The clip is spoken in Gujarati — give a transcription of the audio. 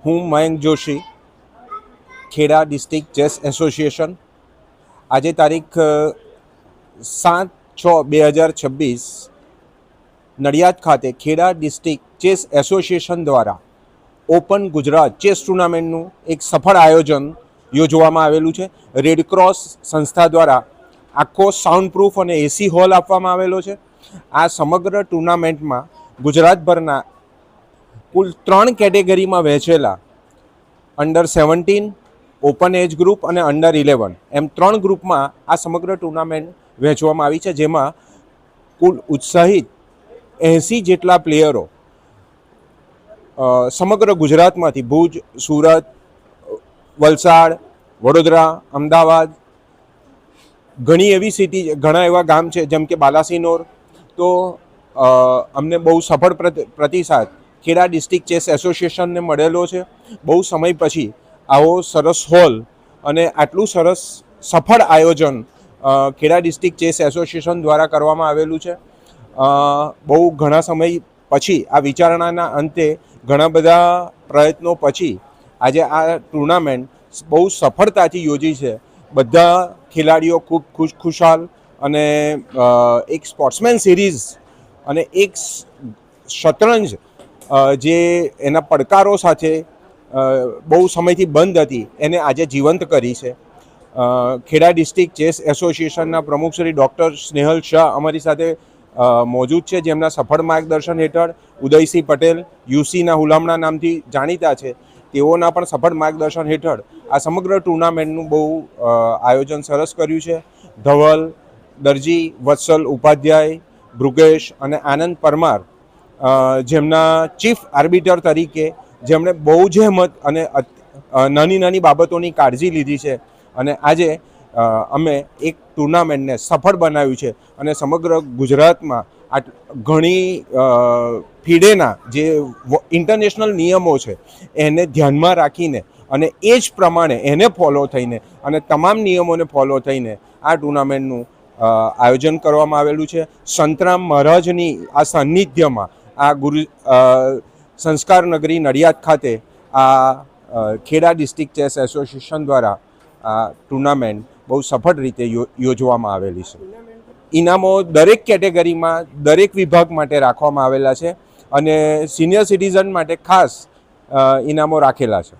હું Mayank Joshi, Kheda district chess association. આજે તારીખ 7/6/2026 નડિયાદ ખાતે ખેડા ડિસ્ટ્રિક્ટ ચેસ એસોસિએશન દ્વારા ઓપન ગુજરાત ચેસ ટુર્નામેન્ટનું એક સફળ આયોજન યોજવામાં આવેલું છે. રેડક્રોસ સંસ્થા દ્વારા આખો સાઉન્ડ પ્રૂફ અને એસી હોલ આપવામાં આવેલો છે. આ સમગ્ર ટુર્નામેન્ટમાં ગુજરાતભરના કુલ 3 કેટેગરીમાં વહેંચેલા અંડર-17, ઓપન એજ ગ્રુપ અને અંડર-11 એમ 3 ગ્રુપમાં આ સમગ્ર ટુર્નામેન્ટ વહેંચવામાં આવી છે, જેમાં કુલ ઉત્સાહિત 80 જેટલા પ્લેયરો સમગ્ર ગુજરાતમાંથી ભુજ, સુરત, વલસાડ, વડોદરા, અમદાવાદ, ઘણી એવી સિટી, ઘણા એવા ગામ છે જેમ કે બાલાસિનોર. તો અમને બહુ સફળ પ્રતિસાદ ખેડા ડિસ્ટ્રિક્ટ ચેસ એસોસિએશનને મળેલો છે. બહુ સમય પછી આવો સરસ હોલ અને આટલું સરસ સફળ આયોજન ખેડા ડિસ્ટ્રિક્ટ ચેસ એસોસિએશન દ્વારા કરવામાં આવેલું છે. બહુ ઘણા સમય પછી આ વિચારણાના અંતે ઘણા બધા પ્રયત્નો પછી આજે આ ટુર્નામેન્ટ બહુ સફળતાથી યોજી છે. બધા ખેલાડીઓ ખૂબ ખુશખુશાલ અને એક સ્પોર્ટ્સમેન સિરીઝ અને એક શતરંજ જે એના પડકારો સાથે બહુ સમયથી બંધ હતી એને આજે જીવંત કરી છે. ખેડા ડિસ્ટ્રિક્ટ ચેસ એસોસિએશનના પ્રમુખ શ્રી ડૉક્ટર સ્નેહલ શાહ અમારી સાથે મોજૂદ છે, જેમના સફળ માર્ગદર્શન હેઠળ ઉદયસિંહ પટેલ યુસીના હુલામણા નામથી જાણીતા છે, તેઓના પણ સફળ માર્ગદર્શન હેઠળ આ સમગ્ર ટુર્નામેન્ટનું બહુ આયોજન સરસ કર્યું છે. ધવલ દરજી, વત્સલ ઉપાધ્યાય, ભૃગેશ અને આનંદ પરમાર જેમના ચીફ આર્બિટર તરીકે જેમણે બહુ જહેમત અને નાની નાની બાબતોની કાળજી લીધી છે અને આજે અમે એક ટુર્નામેન્ટને સફળ બનાવ્યું છે અને સમગ્ર ગુજરાતમાં ઘણી ફીડેના જે ઇન્ટરનેશનલ નિયમો છે એને ધ્યાનમાં રાખીને અને એ જ પ્રમાણે એને ફોલો થઈને અને તમામ નિયમોને ફોલો થઈને આ ટુર્નામેન્ટનું આયોજન કરવામાં આવેલું છે. સંતરામ મહારાજની આ સાનિધ્યમાં આ સંસ્કાર નગરી નડિયાદ ખાતે આ ખેડા ડિસ્ટ્રિક્ટ ચેસ એસોસિએશન દ્વારા આ ટુર્નામેન્ટ બહુ સફળ રીતે યોજવામાં આવેલી છે. ઇનામો દરેક કેટેગરીમાં દરેક વિભાગ માટે રાખવામાં આવેલા છે અને સિનિયર સિટીઝન માટે ખાસ ઇનામો રાખેલા છે.